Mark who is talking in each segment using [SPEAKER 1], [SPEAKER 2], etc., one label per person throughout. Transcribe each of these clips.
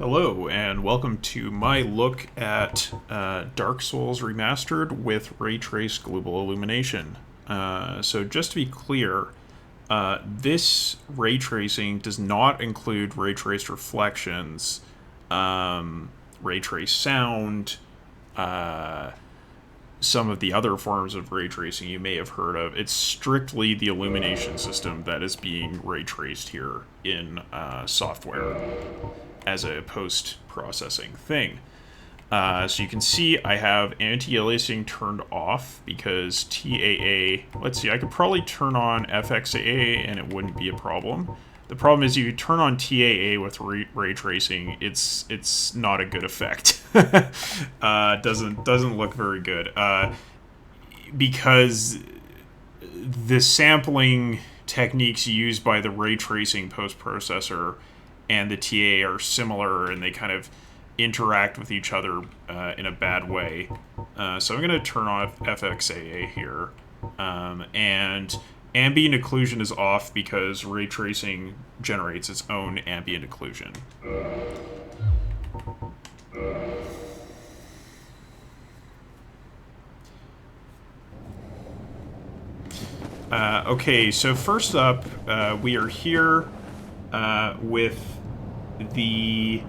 [SPEAKER 1] Hello, and welcome to my look at Dark Souls Remastered with Raytraced Global Illumination. So just to be clear, this ray tracing does not include ray traced reflections, ray traced sound, some of the other forms of ray tracing you may have heard of. It's strictly the illumination system that is being ray traced here in software as a post-processing thing. So you can see I have anti-aliasing turned off because TAA, let's see, I could probably turn on FXAA and it wouldn't be a problem. The problem is you turn on TAA with ray tracing, it's not a good effect. Doesn't look very good. Because the sampling techniques used by the ray tracing post-processor and the TA are similar, and they kind of interact with each other in a bad way. So I'm going to turn off FXAA here. And ambient occlusion is off because ray tracing generates its own ambient occlusion. Okay, so first up, we are here with the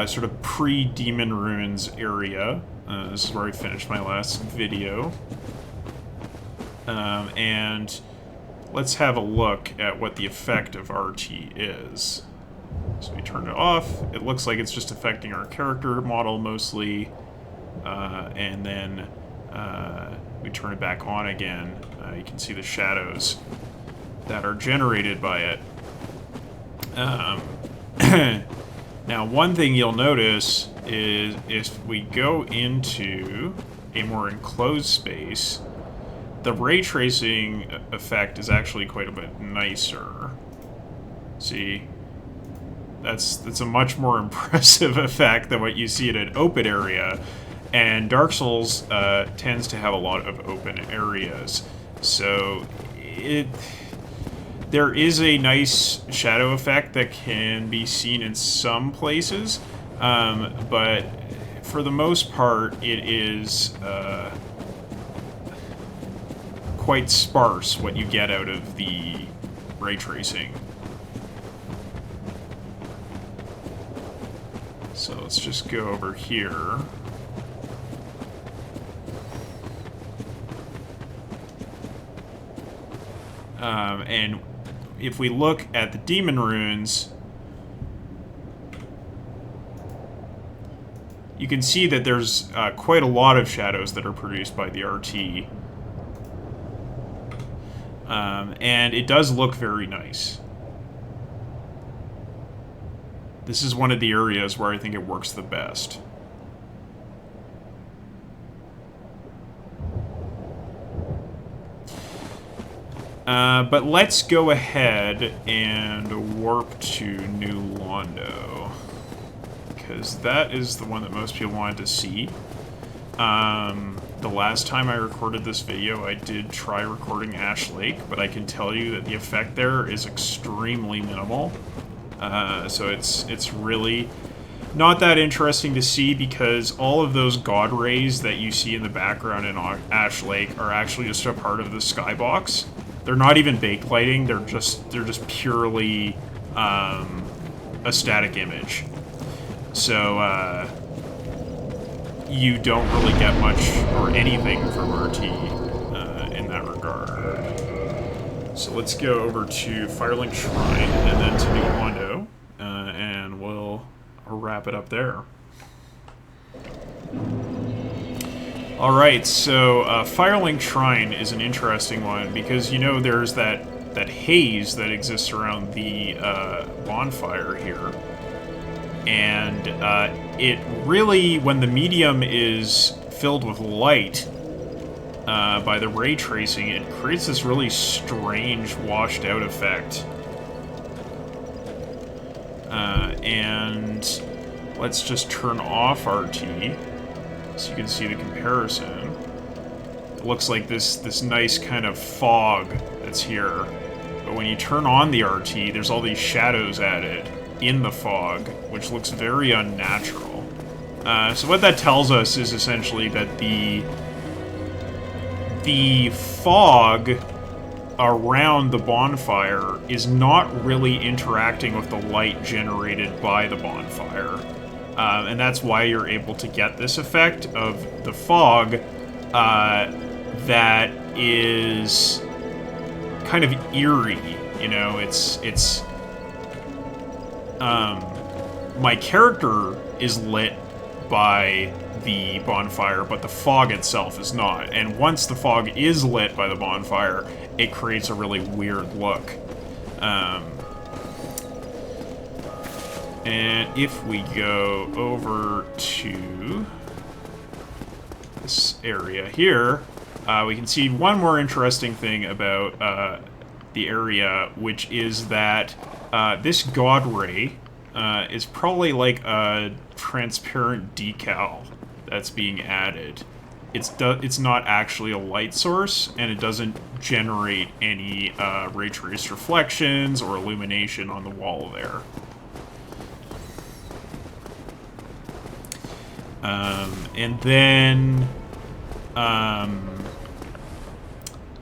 [SPEAKER 1] sort of pre-Demon Ruins area. This is where I finished my last video. And let's have a look at what the effect of RT is. So we turn it off. It looks like it's just affecting our character model mostly. And then we turn it back on again. You can see the shadows that are generated by it. Now, one thing you'll notice is if we go into a more enclosed space, the ray tracing effect is actually quite a bit nicer. See, that's a much more impressive effect than what you see in an open area, and Dark Souls tends to have a lot of open areas, so there is a nice shadow effect that can be seen in some places, but for the most part, it is quite sparse what you get out of the ray tracing. So let's just go over here. And if we look at the Demon Runes, you can see that there's quite a lot of shadows that are produced by the RT. And it does look very nice. This is one of the areas where I think it works the best. But let's go ahead and warp to New Londo, because that is the one that most people wanted to see. The last time I recorded this video, I did try recording Ash Lake, but I can tell you that the effect there is extremely minimal. So it's really not that interesting to see, because all of those god rays that you see in the background in Ash Lake are actually just a part of the skybox. They're not even baked lighting, they're just purely a static image. So you don't really get much or anything from RT in that regard. So let's go over to Firelink Shrine and then to New Londo, and we'll wrap it up there. Alright, so Firelink Shrine is an interesting one because, you know, there's that haze that exists around the bonfire here. And it really, when the medium is filled with light by the ray tracing, it creates this really strange washed out effect. And let's just turn off RT so you can see the comparison. It looks like this nice kind of fog that's here. But when you turn on the RT, there's all these shadows added. in the fog, which looks very unnatural. So what that tells us is essentially that the fog around the bonfire is not really interacting with the light generated by the bonfire. And that's why you're able to get this effect of the fog that is kind of eerie. You know, it's my character is lit by the bonfire, but the fog itself is not. And once the fog is lit by the bonfire, it creates a really weird look. And if we go over to this area here, we can see one more interesting thing about the area, which is that this god ray is probably like a transparent decal that's being added. It's not actually a light source, and it doesn't generate any ray-traced reflections or illumination on the wall there. And then,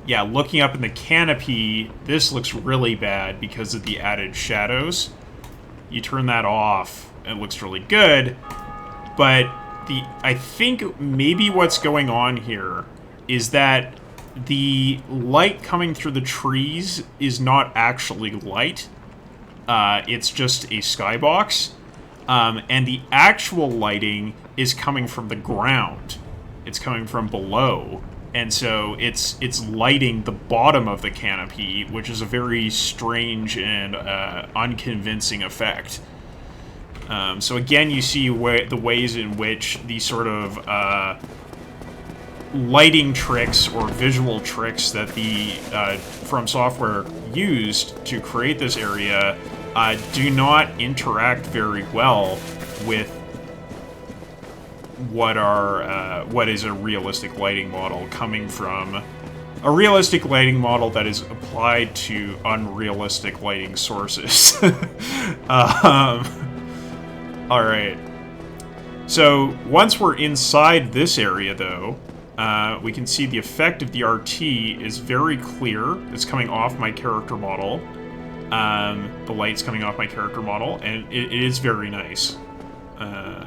[SPEAKER 1] yeah, looking up in the canopy, this looks really bad because of the added shadows. You turn that off, and it looks really good, but I think maybe what's going on here is that the light coming through the trees is not actually light. It's just a skybox. And the actual lighting is coming from the ground. It's coming from below. And so it's lighting the bottom of the canopy, which is a very strange and unconvincing effect. So again, you see the ways in which these sort of lighting tricks or visual tricks that the From Software used to create this area do not interact very well with what is a realistic lighting model coming from a realistic lighting model that is applied to unrealistic lighting sources. All right. So once we're inside this area, though, we can see the effect of the RT is very clear. It's coming off my character model. The light's coming off my character model, and it is very nice.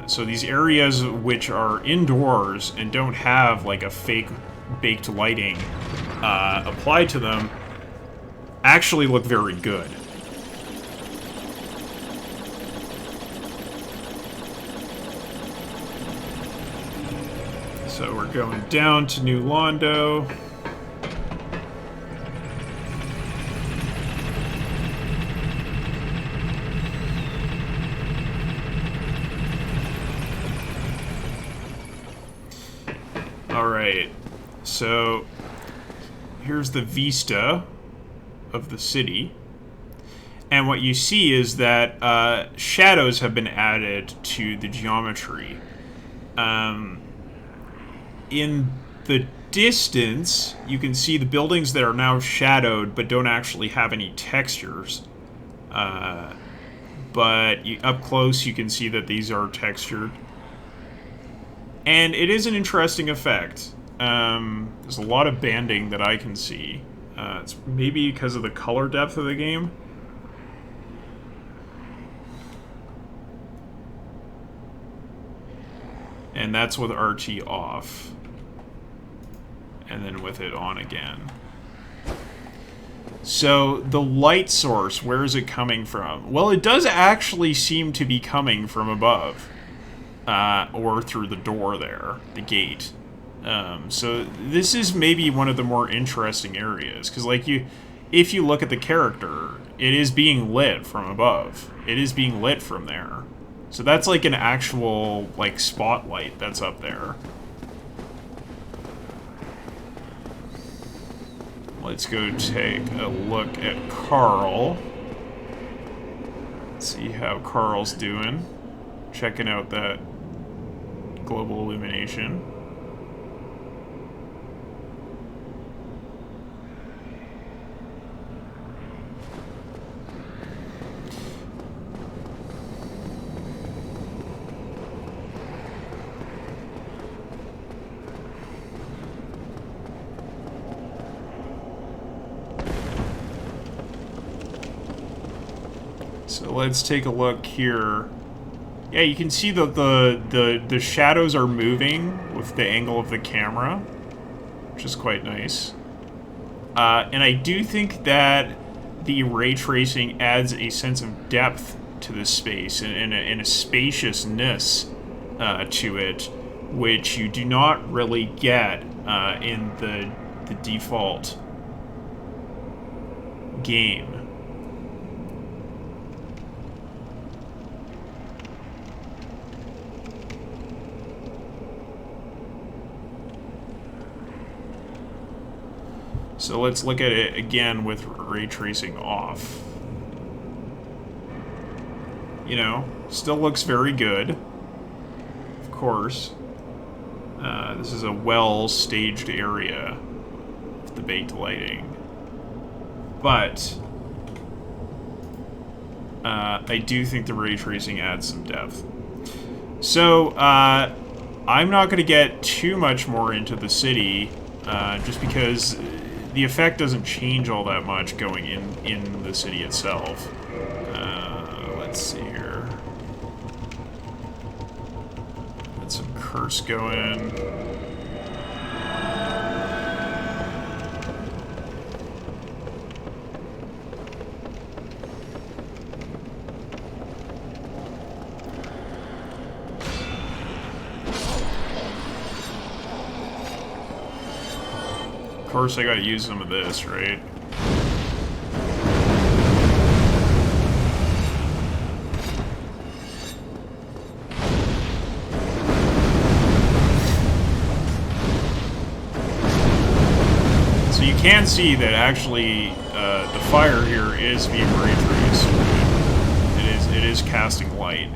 [SPEAKER 1] So these areas which are indoors and don't have like a fake baked lighting applied to them actually look very good. So we're going down to New Londo. Alright, so here's the vista of the city. And what you see is that shadows have been added to the geometry. In the distance, you can see the buildings that are now shadowed but don't actually have any textures. But up close, you can see that these are textured. And it is an interesting effect. There's a lot of banding that I can see. It's maybe because of the color depth of the game. And that's with RT off. And then with it on again. So, the light source, where is it coming from? Well, it does actually seem to be coming from above. Or through the door there, the gate. So this is maybe one of the more interesting areas, because like if you look at the character, it is being lit from above. It is being lit from there. So that's like an actual like spotlight that's up there. Let's go take a look at Carl. See how Carl's doing. Checking out that global illumination. So let's take a look here. Yeah, you can see the shadows are moving with the angle of the camera, which is quite nice. And I do think that the ray tracing adds a sense of depth to this space and a spaciousness to it, which you do not really get in the default game. So let's look at it again with ray tracing off. You know, still looks very good. Of course. This is a well-staged area with the baked lighting. But I do think the ray tracing adds some depth. So, I'm not going to get too much more into the city, just because the effect doesn't change all that much going in the city itself. Let's see here. Get some curse going. Of course, I gotta use some of this, right? So you can see that actually the fire here is being ray traced. It is casting light.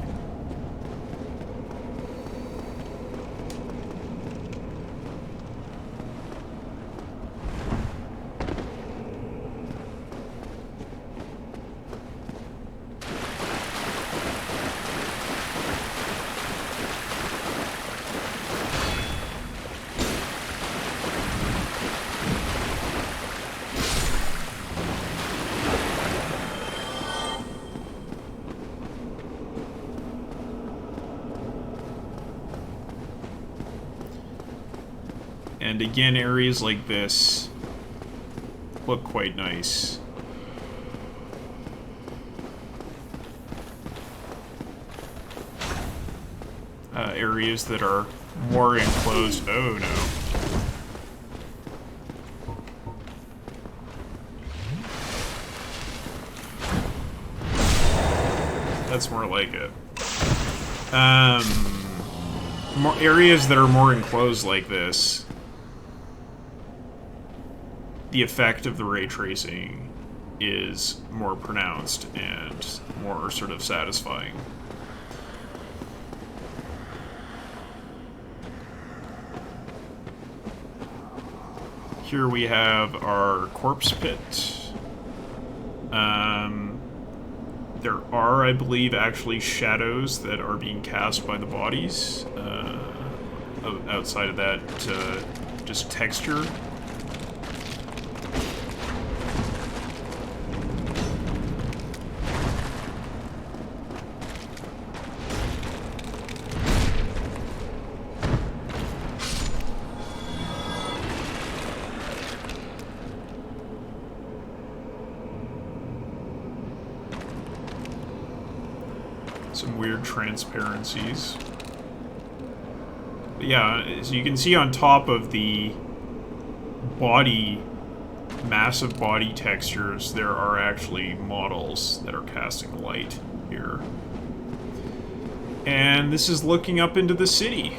[SPEAKER 1] And again, areas like this look quite nice. Areas that are more enclosed. Oh no. That's more like it. More areas that are more enclosed like this, the effect of the ray tracing is more pronounced and more sort of satisfying. Here we have our corpse pit. There are, I believe, actually shadows that are being cast by the bodies. Outside of that, just texture. Some weird transparencies. But yeah, so you can see on top of the body, massive body textures, there are actually models that are casting light here. And this is looking up into the city.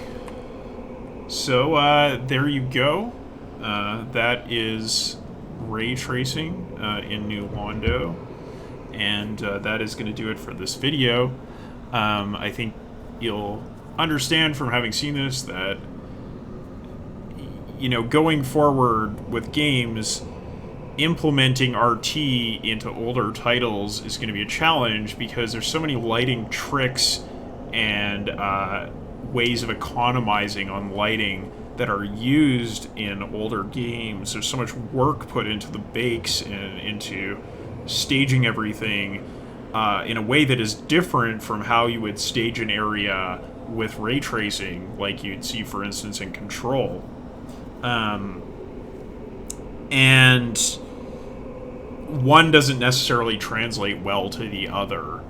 [SPEAKER 1] So, there you go. That is ray tracing in New Londo. And that is going to do it for this video. I think you'll understand from having seen this that, you know, going forward with games, implementing RT into older titles is going to be a challenge because there's so many lighting tricks and ways of economizing on lighting that are used in older games. There's so much work put into the bakes and into staging everything in a way that is different from how you would stage an area with ray tracing, like you'd see, for instance, in Control. And one doesn't necessarily translate well to the other.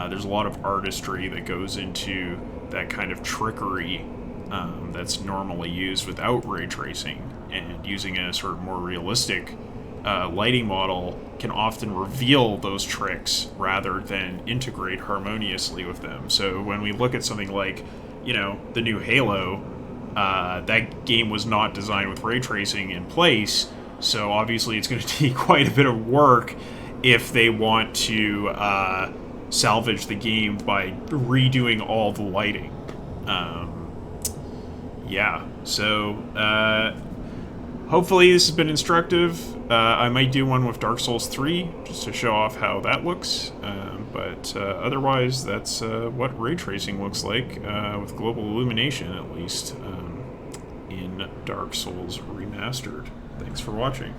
[SPEAKER 1] There's a lot of artistry that goes into that kind of trickery that's normally used without ray tracing, and using a sort of more realistic lighting model can often reveal those tricks rather than integrate harmoniously with them. So when we look at something like, the new Halo, that game was not designed with ray tracing in place, so obviously it's going to take quite a bit of work if they want to salvage the game by redoing all the lighting. Yeah, so hopefully this has been instructive. I might do one with Dark Souls 3 just to show off how that looks, but otherwise that's what ray tracing looks like with global illumination, at least in Dark Souls Remastered. Thanks for watching.